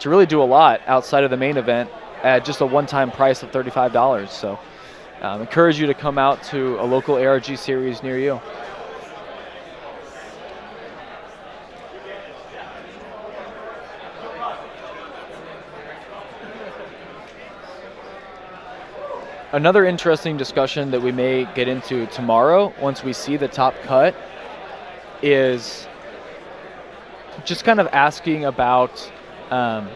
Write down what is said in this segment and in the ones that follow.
to really do a lot outside of the main event at just a one-time price of $35. So encourage you to come out to a local ARG series near you. Another interesting discussion that we may get into tomorrow once we see the top cut is just kind of asking about the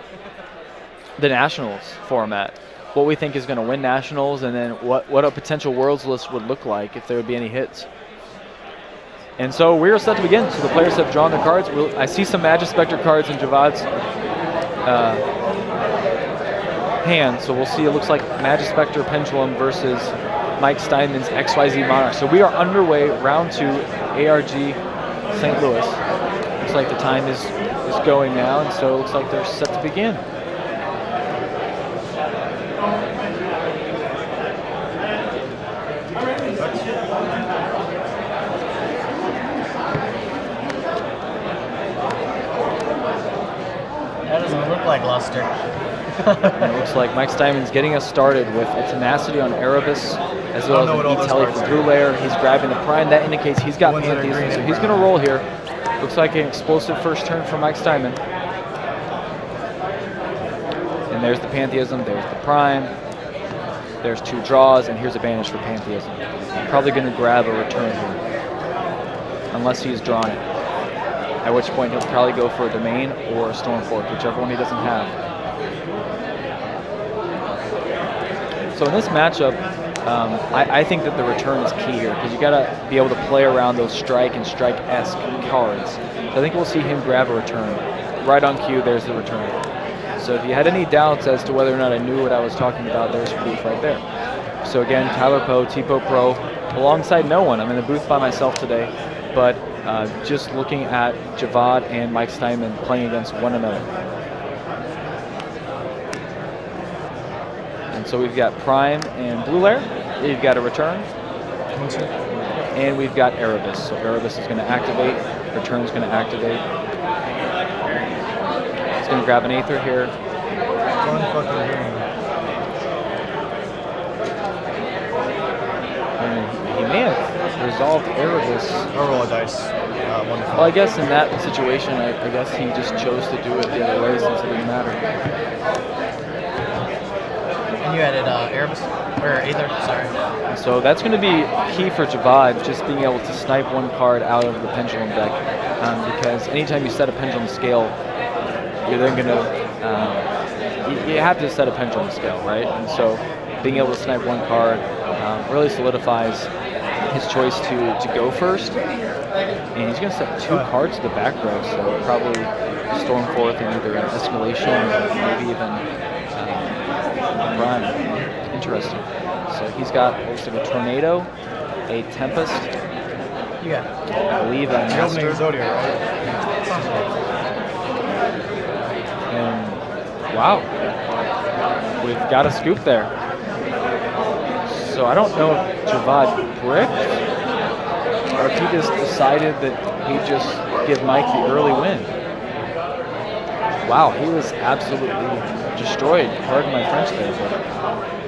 Nationals format, what we think is going to win Nationals, and then what a potential Worlds list would look like if there would be any hits. And so we are set to begin. So the players have drawn their cards. I see some Magispector cards in Javad's hand, so we'll see. It looks like Magispector Pendulum versus Mike Steinman's XYZ Monarch. So we are underway, round 2, ARG St. Louis. Looks like the time is going now, and so it looks like they're set to begin. That doesn't look like luster. And it looks like Mike Steinman's getting us started with a Tenacity on Erebus, as well as an E-Telly for Blue Layer. He's grabbing the Prime. That indicates he's got Pantheism, so he's going to roll here. Looks like an explosive first turn for Mike Steinman. And there's the Pantheism, there's the Prime. There's 2 draws, and here's a banish for Pantheism. Probably going to grab a return here, unless he's drawn it. At which point he'll probably go for a Domain or a Stormforth, whichever one he doesn't have. So in this matchup, I think that the return is key here, because you got to be able to play around those strike and strike-esque cards. So I think we'll see him grab a return. Right on cue, there's the return. So if you had any doubts as to whether or not I knew what I was talking about, there's proof right there. So again, Tyler Poe, Tipo Pro, alongside no one. I'm in the booth by myself today, but just looking at Jovad and Mike Steinman playing against one another. And so we've got Prime and Blue Layer. We've got a return. And we've got Erebus. So Erebus is going to activate. Return's going to activate. It's going to grab an Aether here. Fun fucking game. And he may have resolved Erebus. I'll roll a dice. Wonderful. Well, I guess in that situation, I guess he just chose to do it the other way since it didn't matter. And you added Erebus? Or Aether, sorry. So that's going to be key for Jovad, just being able to snipe one card out of the Pendulum deck. Because anytime you set a Pendulum Scale, you're then going to, you have to set a Pendulum Scale, right? And so being able to snipe one card really solidifies his choice to go first. And he's going to set 2 cards to the back row, so probably Stormforth and either an Escalation or maybe even Prime. Interesting. So he's got, looks like a Tornado, a Tempest. Yeah. I believe a Master. Zodiac, right? And wow, we've got a scoop there. So I don't know if Jovad bricked or if he just decided that he'd just give Mike the early win. Wow, he was absolutely destroyed. Pardon my French there, but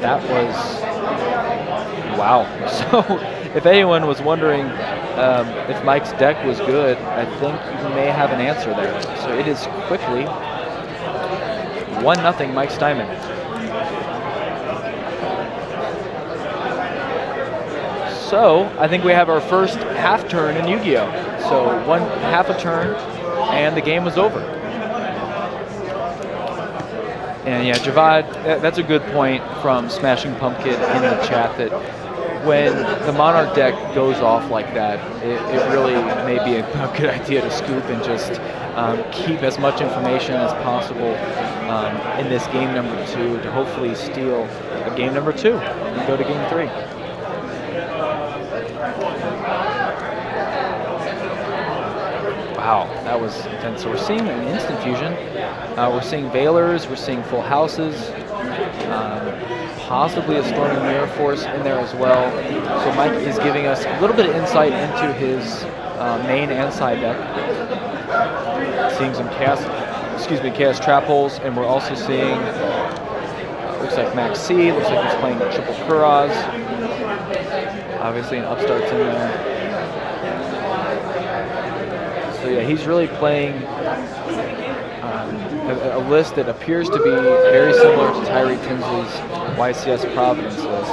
that was wow. So if anyone was wondering if Mike's deck was good, I think you may have an answer there. So it is quickly 1-0 Mike Steinman. So I think we have our first half turn in Yu-Gi-Oh! So half a turn and the game was over. And yeah, Jovad, that's a good point from Smashing Pumpkin in the chat, that when the Monarch deck goes off like that, it really may be a good idea to scoop and just keep as much information as possible in this game number 2 to hopefully steal a game number 2 and go to game 3. Wow, that was intense. So we're seeing an instant fusion. We're seeing Veilers, we're seeing full houses, possibly a Storming Mirror Force in there as well. So Mike is giving us a little bit of insight into his main and side deck. Seeing some Chaos excuse me, Chaos Trap Holes, and we're also seeing, looks like Max C, looks like he's playing triple Cruz. Obviously an upstart's in there. So yeah, he's really playing a list that appears to be very similar to Tyree Tinsley's YCS Providence list.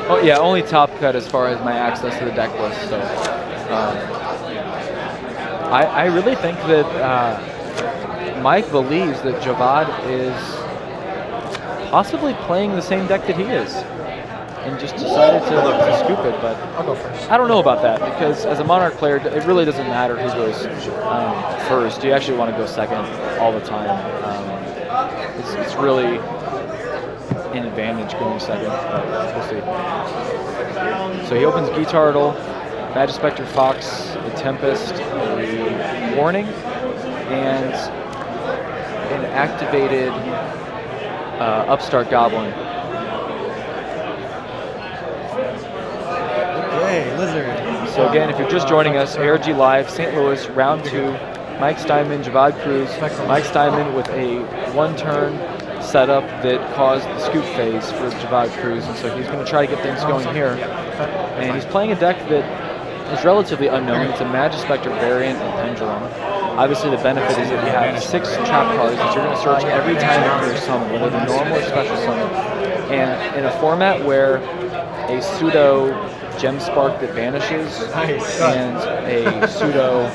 Oh yeah, only top cut as far as my access to the deck list. So I really think that Mike believes that Jovad is possibly playing the same deck that he is, and just decided to scoop it. But I'll go first. I don't know about that, because as a Monarch player, it really doesn't matter who goes first. You actually want to go second all the time. It's really an advantage going second, but we'll see. So he opens Guitardle, Magispector Fox, a Tempest, a Warning, and an activated Upstart Goblin. Okay, Lizard. So again, if you're just joining us, ARG Live, St. Louis, round 2, Mike Steinman, Jovad Cruz. Mike Steinman with a one-turn setup that caused the scoop phase for Jovad Cruz, and so he's going to try to get things going here. And he's playing a deck that is relatively unknown. It's a Magispector variant and Pendulum. Obviously the benefit is that you have 6 trap cards that you're going to search every time you're summoned, whether they're normal or special summon. And in a format where a pseudo Gem Spark that vanishes and a pseudo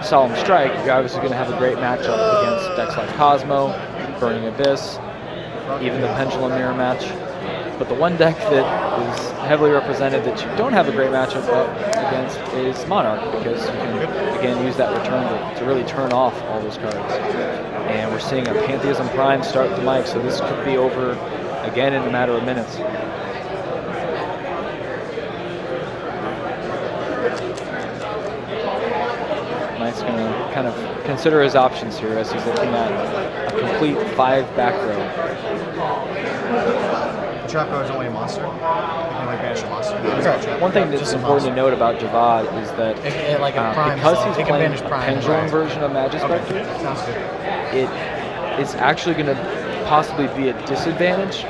Solemn Strike, you're obviously going to have a great matchup against decks like Cosmo, Burning Abyss, even the Pendulum Mirror match. But the one deck that is heavily represented that you don't have a great matchup against is Monarch, because you can, again, use that return to really turn off all those cards. And we're seeing a Pantheism Prime start with the mic, so this could be over again in a matter of minutes. Mike's going to kind of consider his options here as he's looking at a complete 5 back row. Trap card is only a monster. You can like banish a monster. One thing that's important to note about Jovad is that because he's playing a Pendulum version of Magispector, it's actually going to possibly be a disadvantage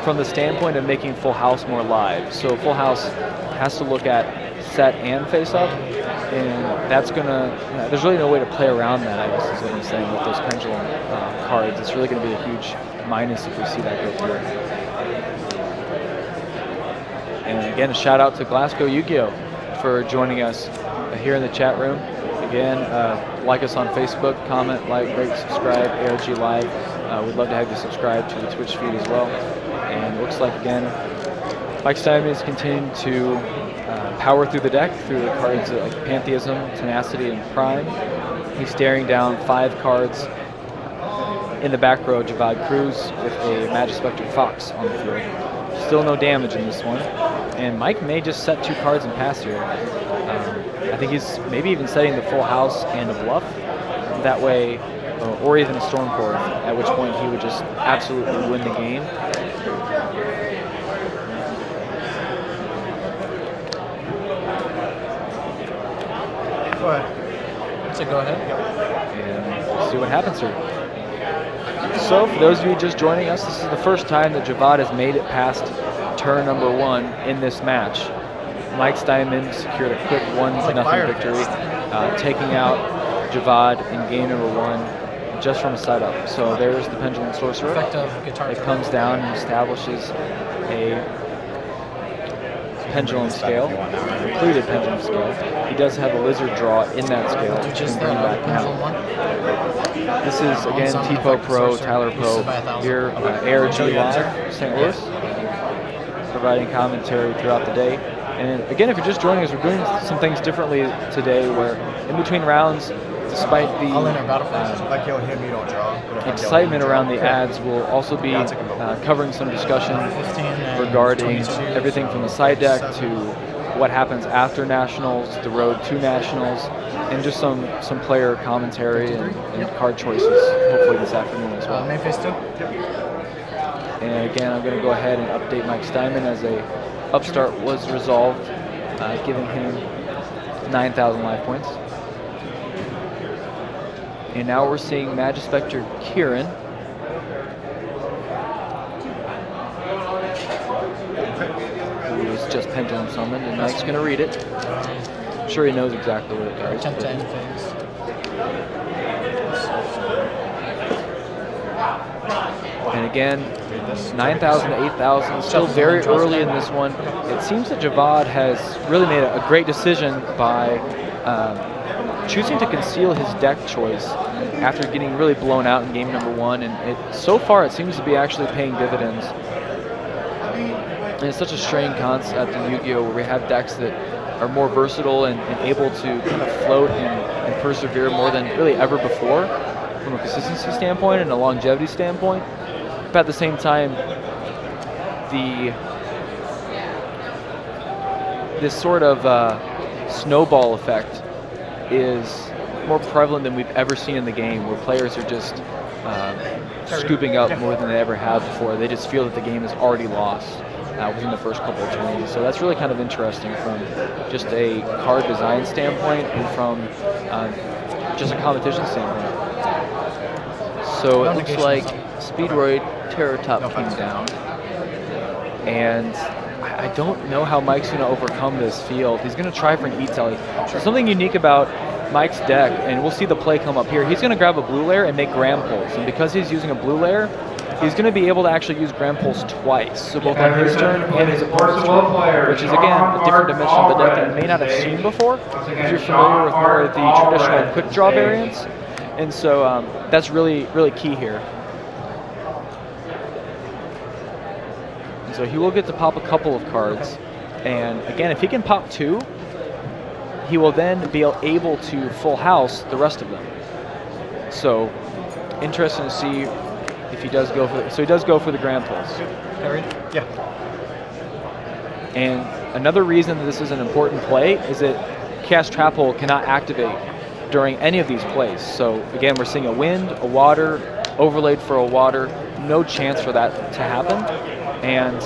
from the standpoint of making Full House more live. So Full House has to look at set and face up, and that's going to, there's really no way to play around that, I guess is what I'm saying, with those Pendulum cards. It's really going to be a huge minus if we see that go through. And again, a shout out to Glasgow Yu-Gi-Oh! For joining us here in the chat room. Again, like us on Facebook, comment, like, rate, subscribe, ARG Live. We'd love to have you subscribe to the Twitch feed as well. And it looks like, again, Mike Steinman is continuing to power through the deck, through the cards like Pantheism, Tenacity, and Prime. He's staring down 5 cards in the back row, Jovad Cruz with a Magispector Fox on the field. Still no damage in this one. And Mike may just set 2 cards and pass here. I think he's maybe even setting the Full House and a Bluff. That way, or even a Stormcore, at which point he would just absolutely win the game. Go ahead. So go ahead. And we'll see what happens here. So, for those of you just joining us, this is the first time that Jovad has made it past turn number 1 in this match. Mike Steinman secured a quick 1-0 victory, taking out Jovad in game number 1 just from a setup. So there's the Pendulum Sorcerer. It comes down and establishes a Pendulum Scale, completed Pendulum Scale. He does have a Lizard draw in that scale, which can bring back now. This is, again, TPO Pro, Tyler Poe, here, ARG Live, St. Louis, providing commentary throughout the day. And again, if you're just joining us, we're doing some things differently today, where in between rounds, despite the excitement around the ads, we'll also be covering some discussion regarding everything from the side deck to what happens after Nationals, the road to Nationals, and just some player commentary and card choices, hopefully this afternoon as well. And again, I'm going to go ahead and update Mike Steinman as a upstart was resolved, giving him 9,000 life points. And now we're seeing Magispector Kieran. Who was just pendulum summoned, and Mike's going to read it. I'm sure he knows exactly what it does. Attempt to end things. And again, 9,000 to 8,000, still very early in this one. It seems that Jovad has really made a great decision by choosing to conceal his deck choice after getting really blown out in game number 1. And so far, it seems to be actually paying dividends. And it's such a strange concept in Yu-Gi-Oh! Where we have decks that are more versatile and able to kind of float and persevere more than really ever before from a consistency standpoint and a longevity standpoint. But at the same time, this sort of snowball effect is more prevalent than we've ever seen in the game, where players are just scooping up more than they ever have before. They just feel that the game is already lost within the first couple of turns. So that's really kind of interesting from just a card design standpoint and from just a competition standpoint. So it looks like Speedroid Terror Top came down, and I don't know how Mike's going to overcome this field. He's going to try for an E-Telly. So something unique about Mike's deck, and we'll see the play come up here, he's going to grab a blue layer and make Gram Pulse, and because he's using a blue layer, he's going to be able to actually use Gram Pulse twice, so both on his turn and his opponent's turn, which is again a different dimension of the deck that you may not have seen before if you're familiar with more of the traditional quick draw variants. And so that's really, really key here. And so he will get to pop a couple of cards. And again, if he can pop 2, he will then be able to full house the rest of them. So interesting to see if he does go for, so he does go for the Grand Pulse. Yeah. And another reason that this is an important play is that Chaos Trap Hole cannot activate during any of these plays. So again, we're seeing a wind, a water, overlaid for a water, no chance for that to happen. And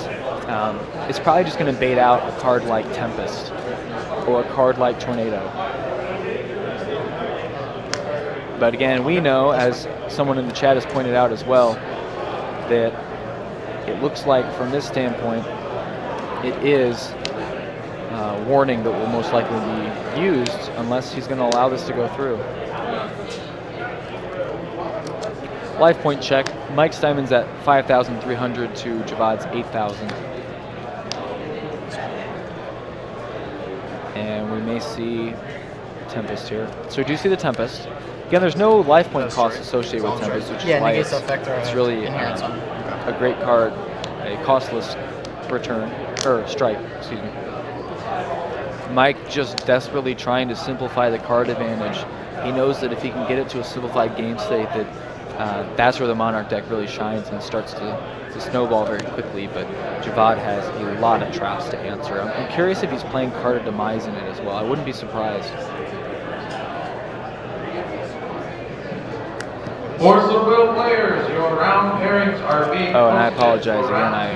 it's probably just going to bait out a card like Tempest or a card like Tornado. But again, we know, as someone in the chat has pointed out as well, that it looks like from this standpoint, it is warning that will most likely be used unless he's going to allow this to go through. Life point check. Mike Steinman's at 5,300 to Javad's 8,000. And we may see Tempest here. So we do see the Tempest. Again, there's no life point cost associated with Tempest, which is why it's really a great card, a costless return, or strike, excuse me. Mike just desperately trying to simplify the card advantage. He knows that if he can get it to a simplified game state, that that's where the Monarch deck really shines and starts to snowball very quickly. But Jovad has a lot of traps to answer. I'm curious if he's playing Card of Demise in it as well. I wouldn't be surprised. For some will players, your round pairings are being Oh, and I apologize again. I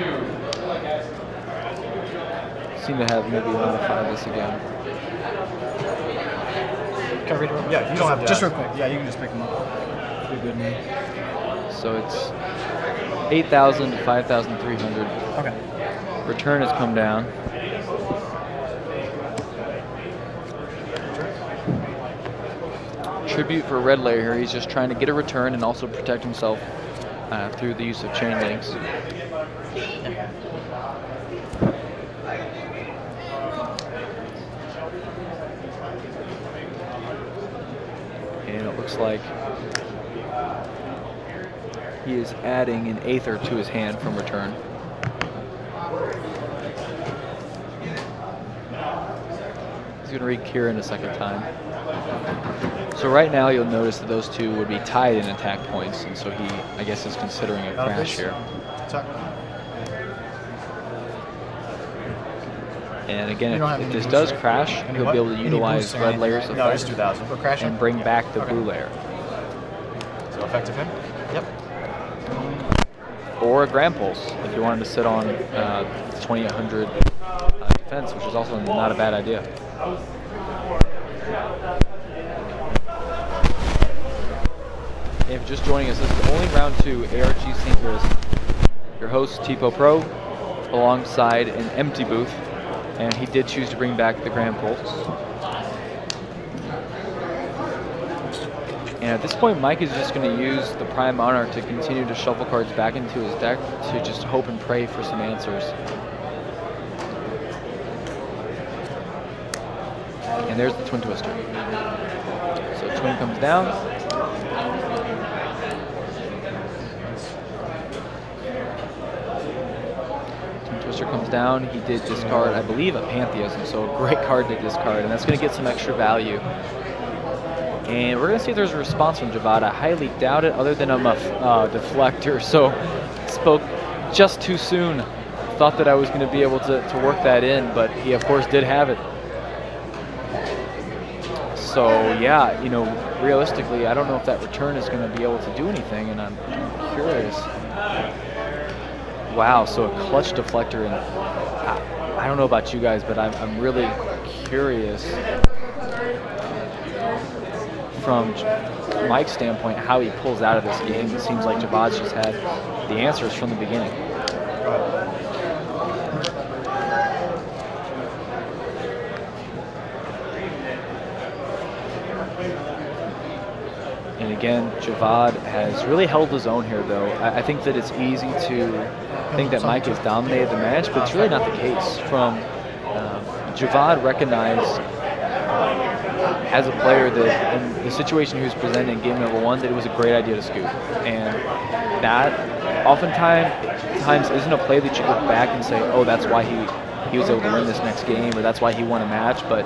seem to have maybe modified this again. Can I read it? Yeah, you don't have to. Just real quick. Yeah, you can just pick them up. Be good, man. So it's 8,000 to 5,300. Okay. Return has come down. Tribute for red layer here. He's just trying to get a return and also protect himself through the use of chain links. And it looks like he is adding an Aether to his hand from return. He's going to read Kieran a second time. So right now you'll notice that those two would be tied in attack points, and so he, I guess, is considering a crash here. And again, if this does crash, he'll be able to utilize red layers of effect and bring back the blue layer. So effective him? Yep. or a Grand Pulse if you wanted to sit on 2800 defense, which is also not a bad idea. And if you're just joining us, this is only round 2, ARG St. Louis. Your host, Tipo Pro, alongside an empty booth, and he did choose to bring back the Grand Pulse. And at this point, Mike is just going to use the Prime Monarch to continue to shuffle cards back into his deck to just hope and pray for some answers. And there's the Twin Twister. So Twin comes down. Twin Twister comes down. He did discard, I believe, a Pantheism, so a great card to discard, and that's going to get some extra value. And we're going to see if there's a response from Jovad. I highly doubt it, other than I'm a deflector, so spoke just too soon. Thought that I was going to be able to work that in, but he, of course, did have it. So, yeah, you know, realistically, I don't know if that return is going to be able to do anything, and I'm curious. Wow, so a clutch deflector, and I don't know about you guys, but I'm really curious from Mike's standpoint how he pulls out of this game. It seems like Javad's just had the answers from the beginning. And again, Jovad has really held his own here, though. I think that it's easy to think that Mike has dominated the match, but it's really not the case. From Jovad recognized as a player that in the situation he was presented in game number 1, that it was a great idea to scoop. And that oftentimes isn't a play that you look back and say, oh, that's why he was able to win this next game, or that's why he won a match. But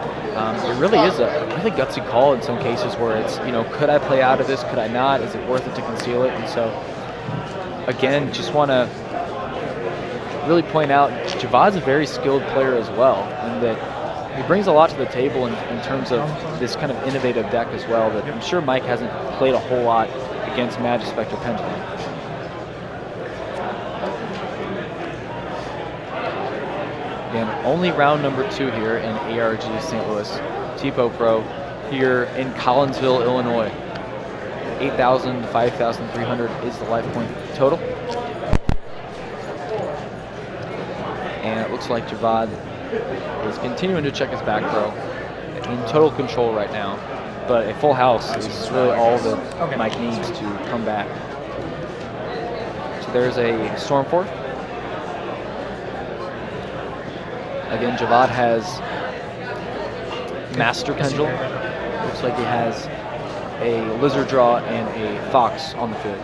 it really is a really gutsy call in some cases where it's, you know, could I play out of this? Could I not? Is it worth it to conceal it? And so, again, just want to really point out Javad's a very skilled player as well, and that he brings a lot to the table in terms of this kind of innovative deck as well that I'm sure Mike hasn't played a whole lot against Magispector Pendulum. Again, only round number 2 here in ARG St. Louis. Tipo Pro here in Collinsville, Illinois. 8,000 to 5,300 is the life point total. And it looks like Jovad is continuing to check his back row, in total control right now, but a full house is really all that Mike needs to come back. So there's a Stormforth. Again, Jovad has Master Pendulum. Looks like he has a Lizard Draw and a Fox on the field.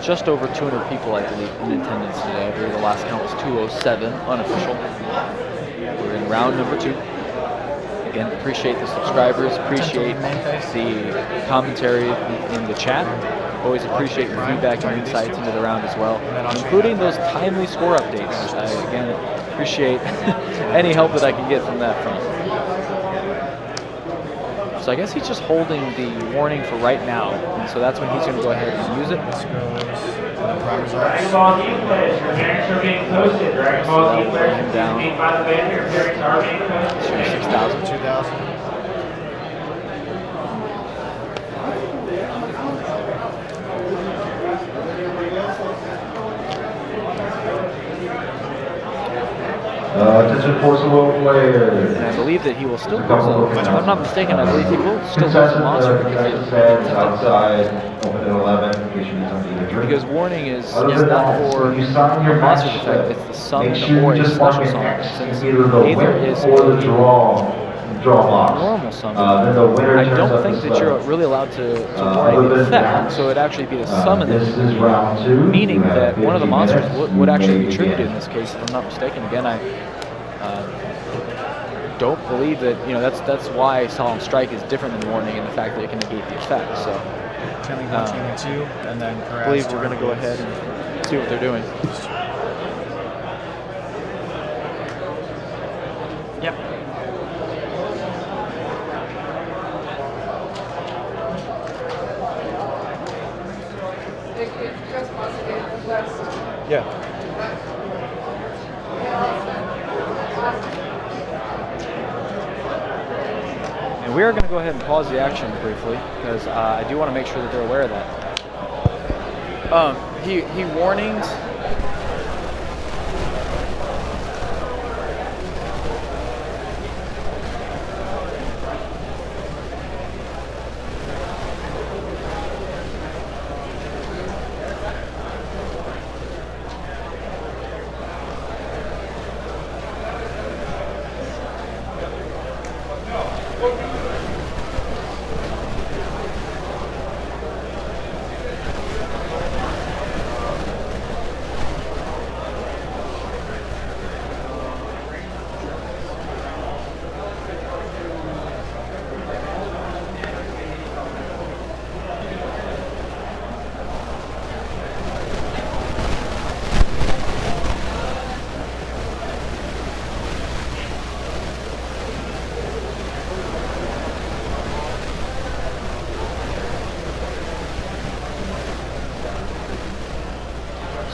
Just over 200 people, I believe, in attendance today. I believe the last count was 207, unofficial. We're in round number 2. Again, appreciate the subscribers, appreciate the commentary in the chat. Always appreciate your feedback and insights into the round as well, including those timely score updates. I, again, appreciate any help that I can get from that front. So I guess he's just holding the warning for right now, and so that's when he's going to go ahead and use it. Dragon Ball Z players, your parents are being posted. Dragon Ball Z players down being by the band, your parents are being posted. 6,000. 2,000. Attention Force World players. And I believe that he will still lose if I'm not mistaken, I believe he will still lose a monster because warning is not for a monster effect, it's the summon or a special summon. Since either is a normal summon, I don't think that you're really allowed to warning the effect, so it'd actually be the summon that is the game, meaning that one of the monsters would actually be tribute in this case, if I'm not mistaken. Again, I don't believe that, you know, that's why Solemn Strike is different than warning in the fact that it can negate the effect. So and then I believe we're going to go ahead and see what they're doing. Yep. Yeah. And we are going to go ahead and pause the action briefly because I do want to make sure that they're aware of that. He warnings.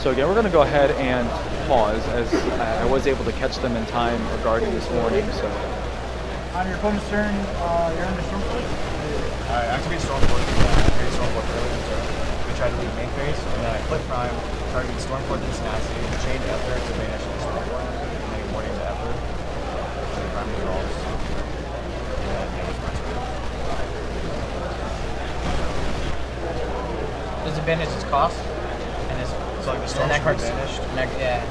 So again, we're going to go ahead and pause as I was able to catch them in time regarding this warning. So On your opponent's turn, you're under Stormfort? Activate Stormfort. Activate Stormfort early. We tried to leave main phase, and then I click Prime, target Stormfort and Tenacity, change Ether to banish the Stormfort, and then warning to Ether. So the Prime resolves. And then that was my turn. Does it banish its cost? And his So like the and that Stormfort card's banished. Yeah.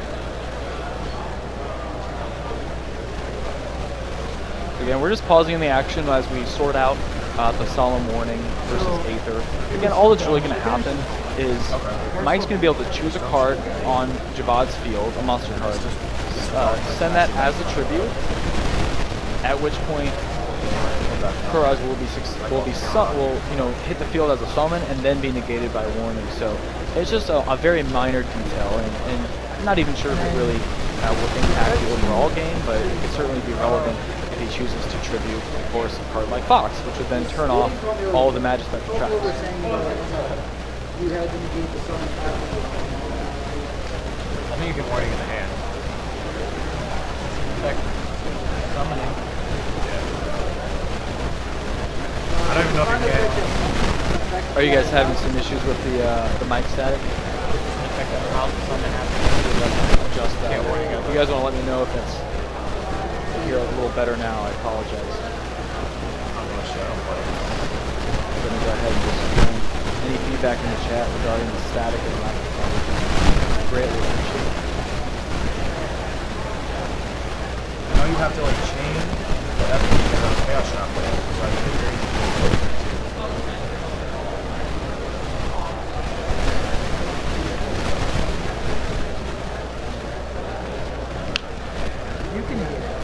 again, we're just pausing the action as we sort out the solemn warning versus Aether. Again, all that's really going to happen is Mike's going to be able to choose a card on Javad's field, a monster card, send that as a tribute, at which point Cruz will hit the field as a summon and then be negated by warning. So it's just a very minor detail, and I'm not even sure if it really will impact the overall game, but it could certainly be relevant if he chooses to tribute, of course, a card like Fox, which would then turn off all of the magic spectral traps. You had to negate the summon. I think you can warning in the hand. Summoning. I don't even know if you can. Are you guys having some issues with the mic static? Affect that how summon happens. Adjust that. If you guys want to let me know if that's here a little better now, I apologize. I'm gonna show. Let me go ahead and just any feedback in the chat regarding the static and lack of coverage. Greatly appreciate it. I know you have to like chain the F to get a chaos shot with it, so I think it's very easy.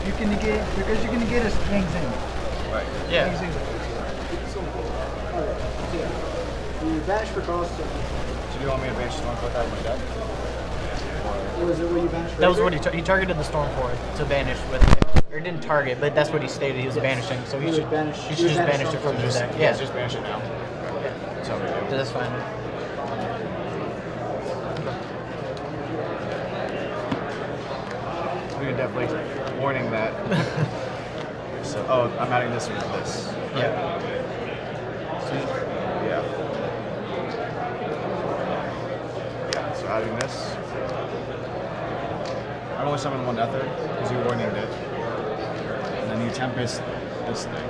You can negate because you can negate his Kang's in. Right. Yeah. Kang's in. Alright, so you banish for cost. So do you want me to banish Stormfort out of my deck? Or is it what you banish for? That was what he targeted the Stormfort to banish with, or didn't target, but that's what he stated he was banishing. So he He should would banish- he he should would just banish banish it from his deck. Yeah, Yeah, just banish it now. So that's fine. we can definitely warning that. So I'm adding this one to this. Yeah. Yeah. Yeah, so adding this. I've only summoned one Ether because you warning it. And then you Tempest this thing.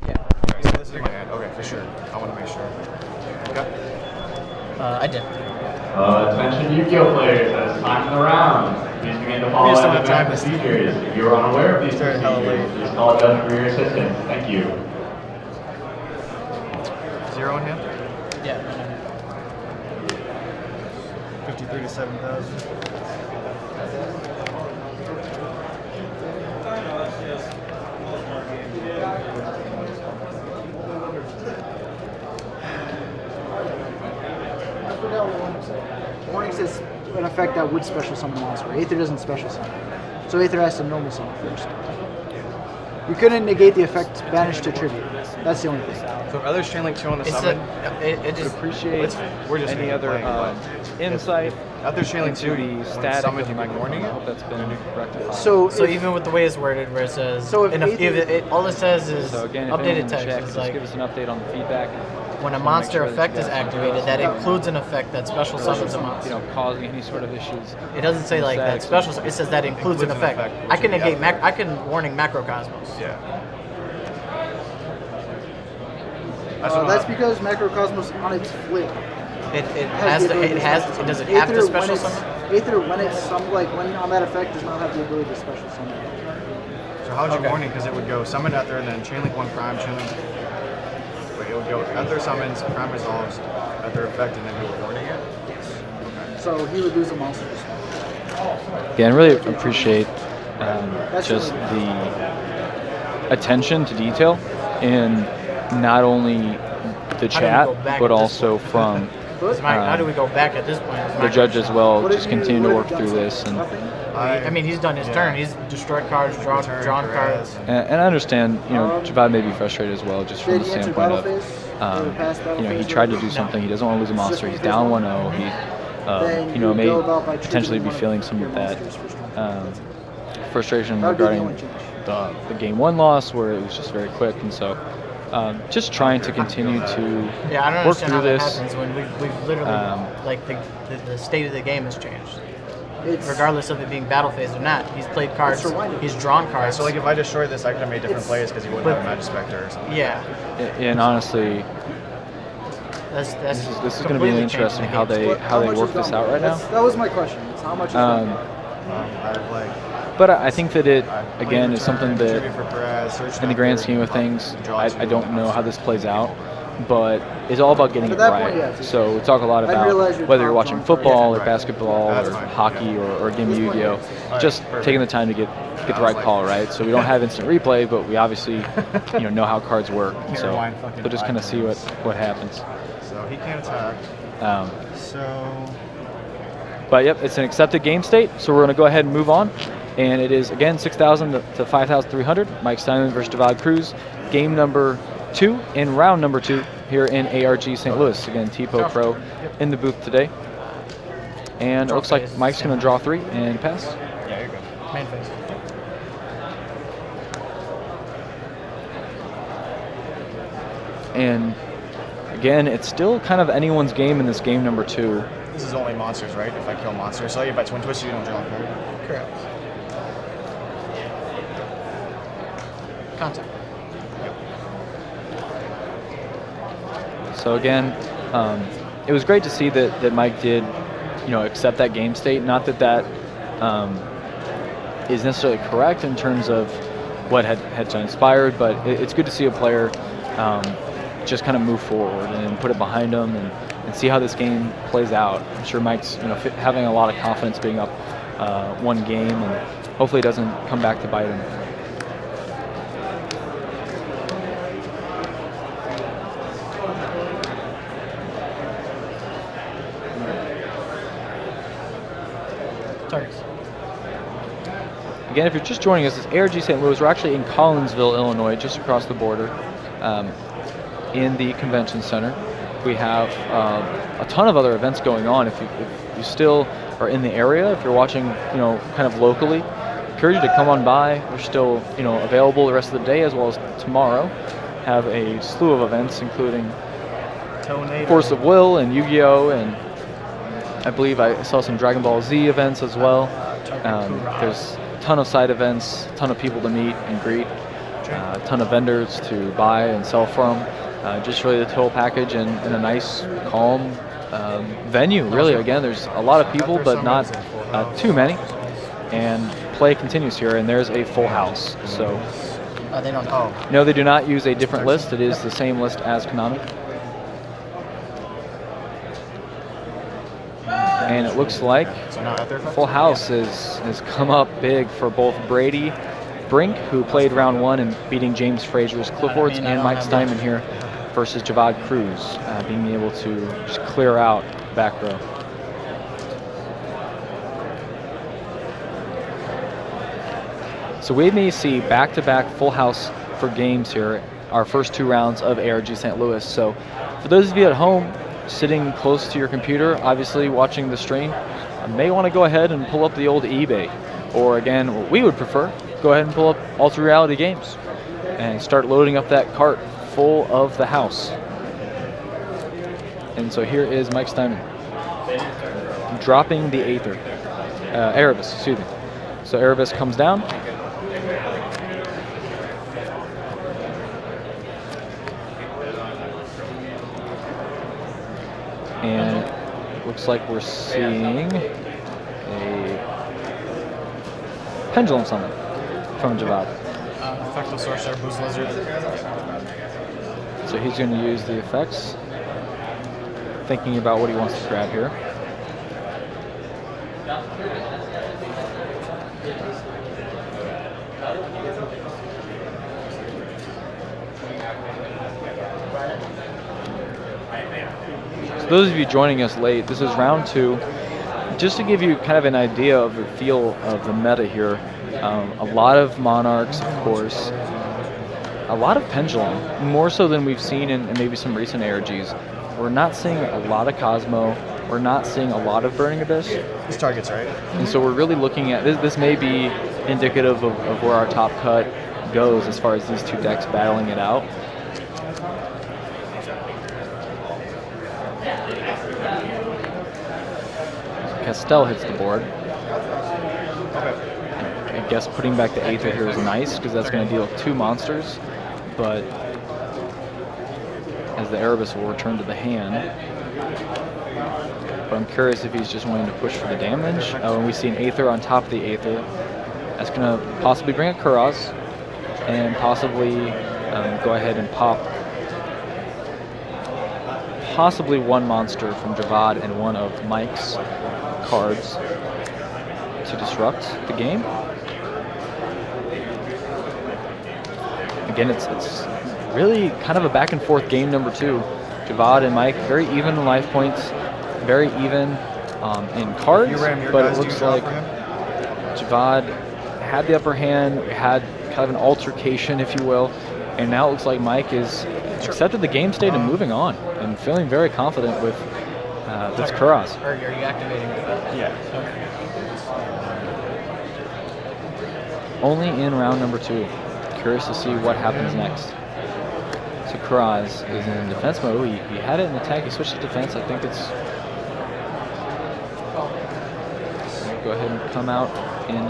Yeah. Okay, so this is my hand. Okay, for sure. I want to make sure. Okay. I did. Attention Yu-Gi-Oh players, as time in the round. Please begin to follow We just don't the have time to procedures. If you are unaware of these Started hella procedures, late. please call a judge for your assistance. Thank you. 0 in hand. Yeah. 53 to 7,000. I forgot what warning said. Warning says an effect that would special summon a monster. Aether doesn't special summon. So Aether has to normal summon first. You couldn't negate the effect banished to tribute. That's the only thing. So if others chain link 2 on the It's summon, it just Appreciate we're just any gonna other play, but insight others chain link 2 into the when static summon of the you might microphone. warning I it. hope that's been rectified. So so if- even with the way it's worded, where it says, So if and if Ethan- all it says is So again, if anyone in updated the text. chat It's could just like give us an update on the feedback. when a Just wanna make monster sure that effect you is guys can activated, that includes an effect that special summons a monster. causing any sort of issues. It doesn't say like that special. It says that includes an effect. I can negate. I can warning macrocosmos. Yeah. that's because Macrocosmos on its flip It has has the to. ability It to has. special Does it summon. have to Aether, special when it's- summon? Aether, when it's some like when on that effect, does not have the ability to special summon. So how'd you Okay. warning? Because it would go summon Ether and then chain link 1 prime, chain link. Wait, it would go Ether summons, prime resolves, Ether effect, and then we were warning it? So he would lose a monster. Yeah, and really appreciate That's just really the attention to detail in not only the chat, go back but at this also from How do we go back at this point? Is the my judge as well. What Just have you- continue to what work have you through done this. so And, far? Nothing? I mean, he's done his turn. He's destroyed cards, drawn cards. Cards. and I understand, Jovad may be frustrated as well, just from Did the he enter standpoint battle of, phase? Or past battle he phase tried to already? do something. He doesn't want to lose a monster. He's phase down one? 1-0. He, Then you know, you may go about by potentially triggering be one of feeling some your of that monsters for strong. frustration That would be the regarding only change. the game 1 loss, where it was just very quick. And so, just trying to continue to Yeah, I don't work understand through how that this. happens when we've literally like the state of the game has changed. It's Regardless of it being battle phase or not, he's played cards. It's rewinding. He's drawn cards. So like if I destroyed this, I could have made different It's- plays because he wouldn't but- have Magic Spectre or something. yeah, And honestly, that's this is going to be completely interesting changing how the game. they how they much work is this done? out right now. That was my question. Is how much is done? I've like But I think that it I played again is return, something tribute that, for Perez, search in the grand Ether, scheme of things, draw I 2, don't know how this plays out, but it's all about getting At it that right. point, yeah, it's- So we talk a lot I realize about you're whether you're drawing watching cards. football or Right. basketball That's or fine. hockey or a game of This one Yu-Gi-Oh. is- Just Perfect. taking the time to get the right call, right? So we don't have instant replay, but we obviously know how cards work. Can't So rewind fucking we'll just kind of 5 see times. what happens. So he can't attack. So But yep, it's an accepted game state, so we're going to go ahead and move on. And it is, again, 6,000 to 5,300. Mike Steinman versus Jovad Cruz. Game number 2 in round number 2 here in ARG St. Louis. Again, Tipo Pro in the booth today. And it looks like Mike's going to draw 3 and pass. yeah, you're good. main phase. And again, it's still kind of anyone's game in this game number 2. This is only monsters, right? If I kill monsters, so like if I twin twist you, don't draw a card. Correct. Contact. So again, it was great to see that Mike did, accept that game state. Not that is necessarily correct in terms of what had transpired, but it's good to see a player just kind of move forward and put it behind him and see how this game plays out. I'm sure Mike's having a lot of confidence being up 1 game, and hopefully it doesn't come back to bite him. Targets. Again, if you're just joining us, it's ARG St. Louis. We're actually in Collinsville, Illinois, just across the border, in the convention center. We have a ton of other events going on. If you still are in the area, if you're watching, kind of locally, encourage you to come on by. We're still, available the rest of the day as well as tomorrow. Have a slew of events, including Tornado. Force of Will and Yu-Gi-Oh, and I believe I saw some Dragon Ball Z events as well. There's a ton of side events, a ton of people to meet and greet, a ton of vendors to buy and sell from. Just really the total package and a nice, calm venue, really. Again, there's a lot of people, but not too many. And play continues here, and there's a full house. So, They don't. no, they do not use a different list. It is the same list as Konami. And it looks like So now Ether effect? Full House has come up big for both Brady Brink, who played round 1 and beating James Frazier's Clipboards, I and don't Mike have Steinman much. here versus Jovad Cruz, being able to just clear out back row. So we may see back-to-back Full House for games here. our first 2 rounds of ARG St. Louis. So for those of you at home sitting close to your computer, obviously watching the stream, may want to go ahead and pull up the old eBay. Or again, what we would prefer, go ahead and pull up Ultra Reality Games and start loading up that cart full of the house. And so here is Mike Steinman dropping the Erebus, excuse me. So Erebus comes down. And it looks like we're seeing a pendulum summon from Jovad. Effective sorcerer, boost lizard. So he's going to use the effects, thinking about what he wants to grab here. So those of you joining us late, this is round 2. Just to give you kind of an idea of the feel of the meta here, a lot of Monarchs, of course, a lot of Pendulum, more so than we've seen in maybe some recent ARGs. We're not seeing a lot of Cosmo. We're not seeing a lot of Burning Abyss. This target's right. And so we're really looking at, this may be indicative of where our top cut goes as far as these 2 decks battling it out. Castell hits the board. I guess putting back the Aether here is nice because that's going to deal 2 monsters, but as the Erebus will return to the hand. But I'm curious if he's just wanting to push for the damage. When we see an Aether on top of the Aether, that's going to possibly bring a Cruz and possibly go ahead and pop possibly 1 monster from Jovad and 1 of Mike's cards to disrupt the game. Again, it's really kind of a back and forth game number 2. Jovad and Mike very even in life points, very even in cards, but it looks like Jovad had the upper hand, had kind of an altercation, if you will, and now it looks like Mike is accepted the game state and moving on and feeling very confident with this Cruz. Are you activating with that? Yeah. Only in round number 2. Curious to see what happens next. So Cruz is in defense mode. He had it in attack. He switched to defense. I think it's... Go ahead and come out and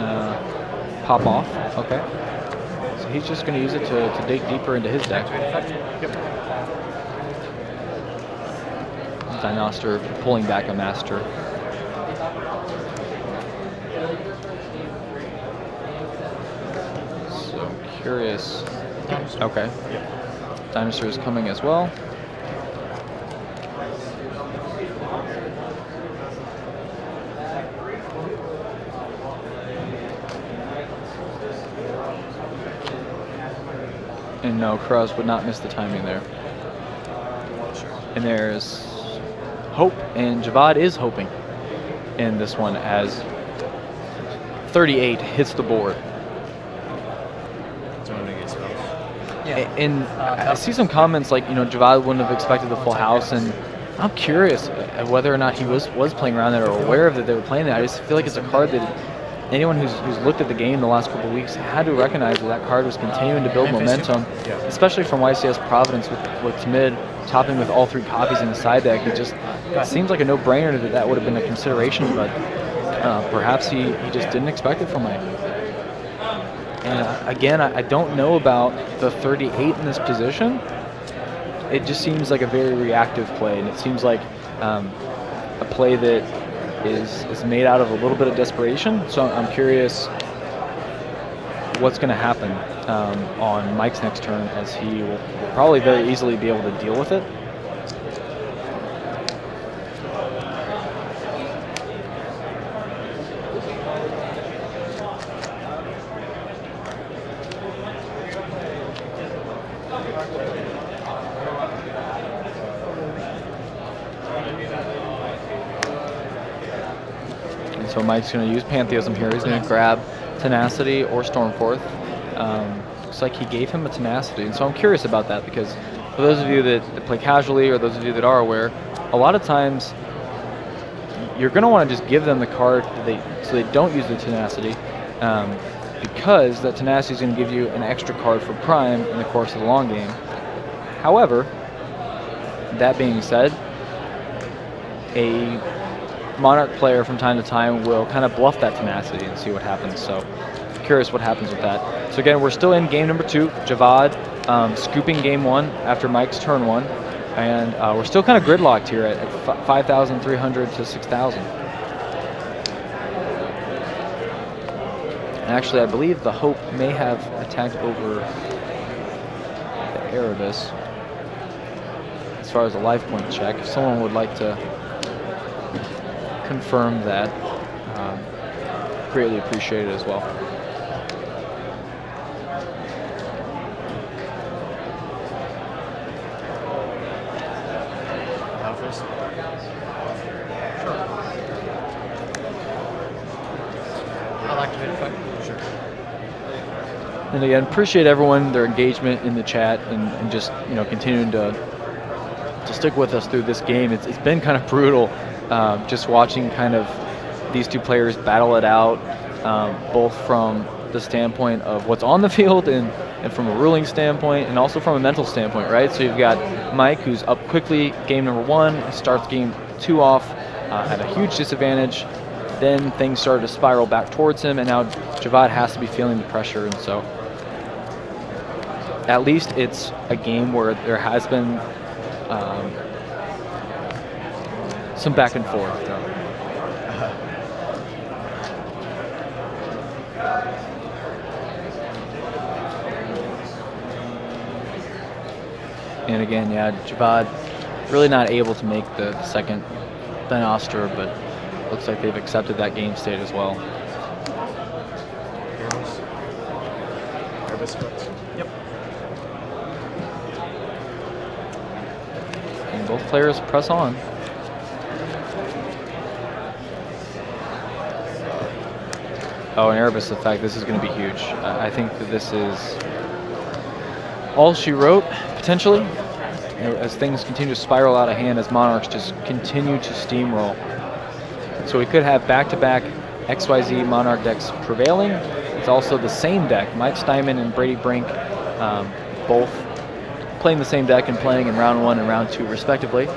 pop off. Okay. So he's just going to use it to dig deeper into his deck. Dinoster pulling back a master. So curious. Okay. Dinosaur is coming as well. And no, Cruz would not miss the timing there. And there's hope, and Jovad is hoping in this one as 38 hits the board. Yeah. And I see some comments like, Jovad wouldn't have expected the full house, and I'm curious whether or not he was playing around that or aware of that they were playing that. I just feel like it's a card that anyone who's looked at the game the last couple of weeks had to recognize that card was continuing to build momentum, especially from YCS Providence with Timid topping with all 3 copies in the side deck. It seems like a no-brainer that would have been a consideration, but perhaps he just didn't expect it from Mike. And again, I don't know about the 38 in this position. It just seems like a very reactive play, and it seems like a play that is made out of a little bit of desperation. So I'm curious what's going to happen on Mike's next turn, as he will probably very easily be able to deal with it. So Mike's going to use Pantheism here. He's going to grab Tenacity or Stormforth. looks like he gave him a tenacity. And so I'm curious about that, because for those of you that play casually, or those of you that are aware, a lot of times you're going to want to just give them the card so they don't use the tenacity, because that tenacity is going to give you an extra card for prime in the course of the long game. However, that being said, a Monarch player from time to time will kind of bluff that tenacity and see what happens. So curious what happens with that. So again, we're still in game number 2. Jovad scooping game 1 after Mike's turn 1. And we're still kind of gridlocked here at 5,300 to 6,000. And actually, I believe the Hope may have attacked over the Erebus as far as a life point check. If someone would like to confirm that, greatly appreciate it as well. I'll activate effect. Sure. And again, appreciate everyone, their engagement in the chat, and just continuing to stick with us through this game. It's been kind of brutal, just watching kind of these two players battle it out, both from the standpoint of what's on the field and from a ruling standpoint, and also from a mental standpoint, right? So you've got Mike, who's up quickly, game number 1, starts game 2 off at a huge disadvantage. Then things started to spiral back towards him, and now Jovad has to be feeling the pressure. And so at least it's a game where there has been some back and forth. And again, yeah, Jovad really not able to make the second Ben Oster, but looks like they've accepted that game state as well. Erebus effect. Yep. And both players press on. Oh, and Erebus effect, this is going to be huge. I think that this is all she wrote, potentially, as things continue to spiral out of hand, as Monarchs just continue to steamroll. So we could have back-to-back XYZ Monarch decks prevailing. It's also the same deck, Mike Steinman and Brady Brink, both playing the same deck and playing in round 1 and round 2 respectively.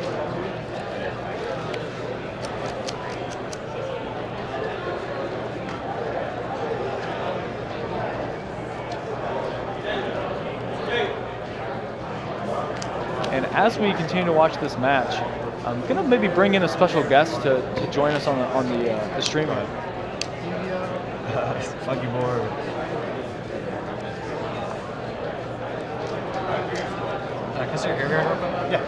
And as we continue to watch this match, I'm gonna maybe bring in a special guest to join us on the stream. Funky board. Can I see your hair guard real quick? Yeah.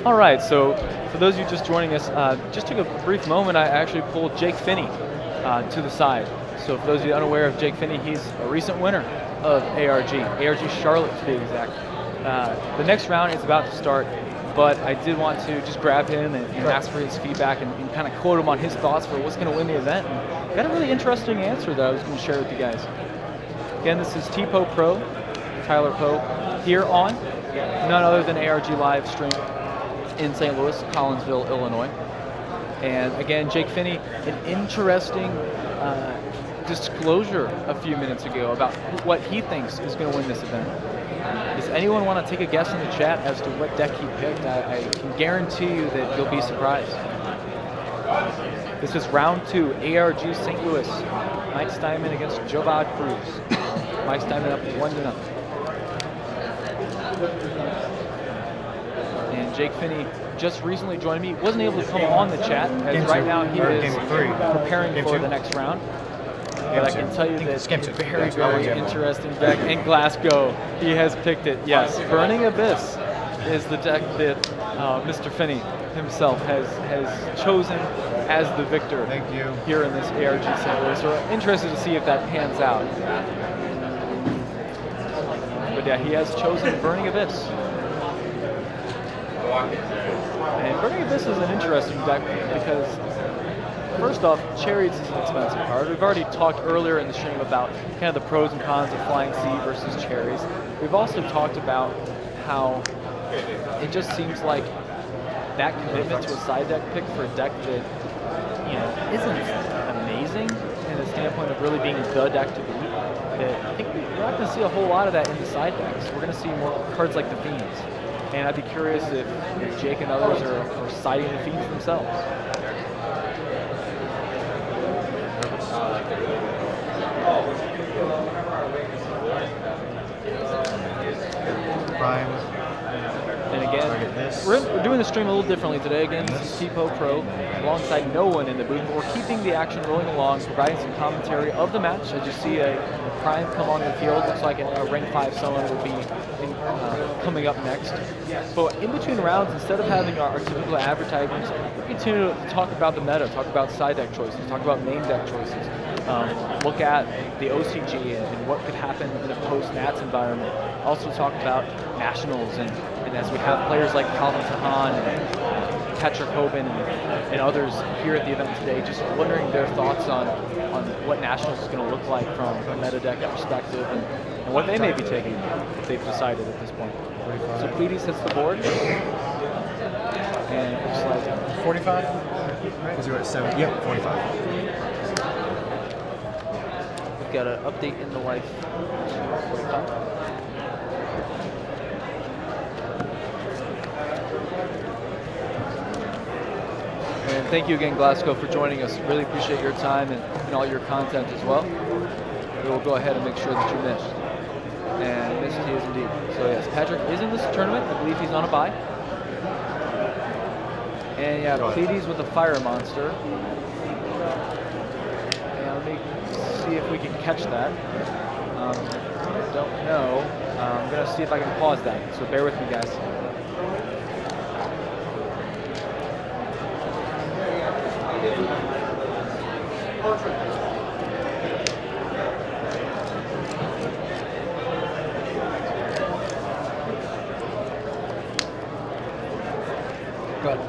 All right, so for those of you just joining us, just took a brief moment. I actually pulled Jake Finney to the side. So for those of you unaware of Jake Finney, he's a recent winner of ARG Charlotte to be exact. The next round is about to start, but I did want to just grab him and ask for his feedback and kind of quote him on his thoughts for what's going to win the event. And got a really interesting answer that I was going to share with you guys. Again, this is T-Po Pro, Tyler Poe, here on none other than ARG live stream in St. Louis, Collinsville, Illinois. And again, Jake Finney, an interesting disclosure a few minutes ago about what he thinks is going to win this event. Does anyone want to take a guess in the chat as to what deck he picked? I can guarantee you that you'll be surprised. This is round 2, ARG St. Louis. Mike Steinman against Jovad Cruz. Mike Steinman up 1-0. And Jake Finney just recently joined me. Wasn't able to come on the chat as right now he is preparing for the next round. But I can tell you that it's a very, very interesting deck. And Glasgow, he has picked it. Yes, Burning Abyss is the deck that Mr. Finney himself has chosen as the victor. Thank you. Here in this ARG St. Louis. So I'm interested to see if that pans out. But yeah, he has chosen Burning Abyss. And Burning Abyss is an interesting deck because, first off, Cherries is an expensive card. We've already talked earlier in the stream about kind of the pros and cons of Flying Sea versus Cherries. We've also talked about how it just seems like that commitment to a side deck pick for a deck that, isn't amazing in the standpoint of really being the deck to beat. That I think we're not going to see a whole lot of that in the side decks. We're going to see more cards like the Fiends. And I'd be curious if Jake and others are siding the Fiends themselves. Prime. And again, we're doing the stream a little differently today. Again, this is TPO Pro alongside no one in the booth. We're keeping the action rolling along, providing some commentary of the match. As you see a Prime come on the field, looks like a rank 5 summon will be coming up next. But in between rounds, instead of having our typical advertisements, we continue to talk about the meta, talk about side deck choices, talk about main deck choices. Look at the OCG and what could happen in a post-Nats environment. Also talk about nationals, and as we have players like Calvin Tahan and Patrick Hoban and others here at the event today, just wondering their thoughts on what nationals is going to look like from a meta deck perspective and what they may be taking if they've decided at this point. So Pleiades hits the board, and it looks like 45? Because you're at 7. Yep, 45. We've got an update in the life. 45. And thank you again, Glasgow, for joining us. Really appreciate your time and all your content as well. We will go ahead and make sure that you missed. And missed he is indeed. So yes, Patrick is in this tournament. I believe he's on a bye. And yeah, Pleiades with a fire monster. And let me see if we can catch that. Don't know. I'm going to see if I can pause that. So bear with me, guys. Good.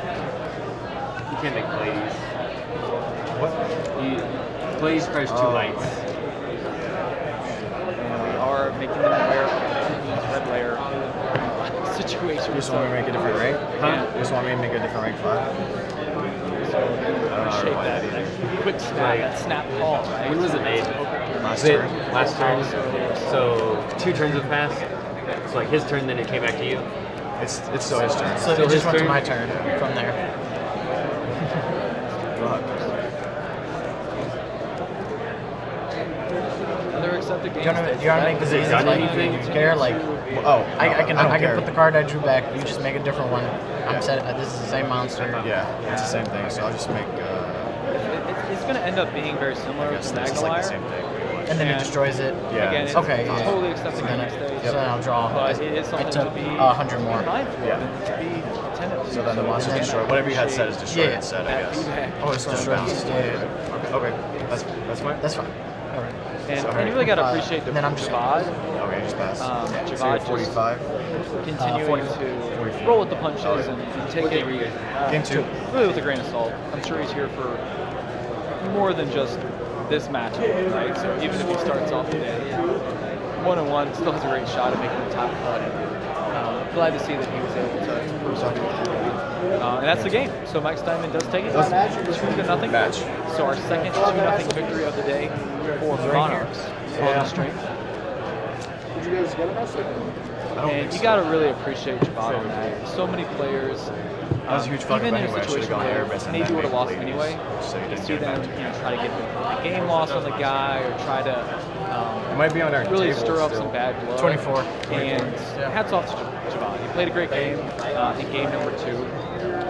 You can't make Pleiades. What? Pleiades price 2 lights. And we are making them aware of the red layer situation. You just want me to make a different rank? Huh? You just want me to make a different rank 5? So appreciate that quick snap, that snap call. Right? When was it made? Last Was it turn. last turn? So 2 turns have passed. So like his turn, then it came back to you. It's still his turn. So Still it just his went to turn? my turn from there. Another accepted game. Do you want to make this Has it easy? done Like, anything? you care? Like, Oh, I can care. put the card I drew back. You just make a different one. I'm set. This is the same monster. Yeah, it's the same thing. So I'll just make. It's going to end up being very similar I guess to this is like the same Magnifier. thing. And then it destroys it. Yeah. Again, it's Okay, yeah. totally accepting So then, game stage. so then I'll draw. But it is something I to took be 100 more. mindful Yeah. of and to be attentive to. So then the monster's destroyed. Whatever you had said is destroyed Yeah. instead, I That guess. feedback. Oh, it's destroys. Yeah. Okay. That's fine. That's fine. All right. And you really got to appreciate the then I'm just- Javad. Okay, just pass. So So you're Javad 45. continuing 44. to roll with the punches and take it Game 2. really with a grain of salt. I'm sure he's here for more than just this matchup, right? So even if he starts off the day 1-1, still has a great shot at making the top cut. Glad to see that he was able to persevere through that. And that's the game. So Mike Steinman does take it 2-0. Match. So our second 2-0 victory of the day for Monarchs on the stream. Did you guys get a message? And you got to really appreciate Jovad on that. So many players. That was a huge fuck up even in anyway. a I should've situation gone where Airbus and maybe then would have made lost Pleiades, anyway, so you you didn't see get a them match. try to get the game loss on the guy or try to It might be on our really table stir up still. some bad blood. 24. And hats off to Jovad. He played a great game in game number 2.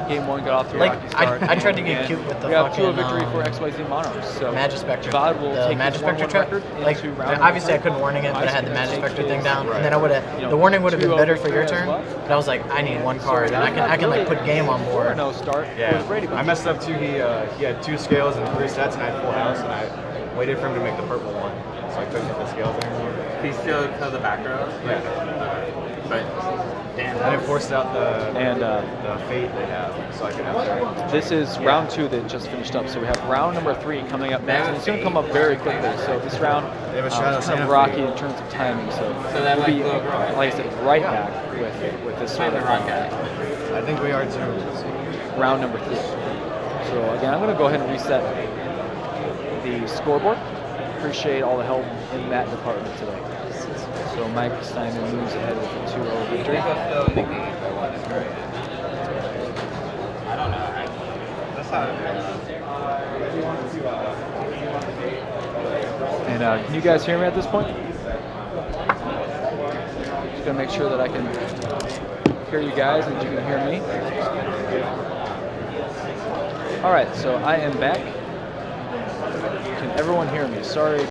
Game 1 got off to a Like, rocky start. I tried to get and cute with the we have 2-0 fucking, victory for XYZ Monarchs. So Magispector. Jovad will The take his Magispector 1-1 check. record Like, into round obviously I number couldn't warning it, but I had the He's gonna Magispector take thing his, down, and then I would have. The warning would have been 2-0 better for your victory as turn, well. but I was like, I need one card, and I can like put game on board. 4-0 start for the Yeah, Brady I Bunch. messed up too. He had 2 scales and 3 sets, and I had full house, and I waited for him to make the purple one, so I couldn't hit the scales anymore. He's still kill the back row. Yeah. But damn. And it forced out the And fate they have, so I could have third. this is round 2 that just finished up. So we have round number 3 coming up next. And it's going to come up very quickly. So this round They have a shadow is kind of Santa rocky fate. in terms of timing. So that we'll be, might go wrong. like I said, right back with this sort of I think we are too. round number 3. So again, I'm going to go ahead and reset the scoreboard. Appreciate all the help in that department today. So Mike Steinman moves ahead with a 2-0 victory. I don't know. That's not And can you guys hear me at this point? Just gonna make sure that I can hear you guys and you can hear me. All right, so I am back. Can everyone hear me? Sorry,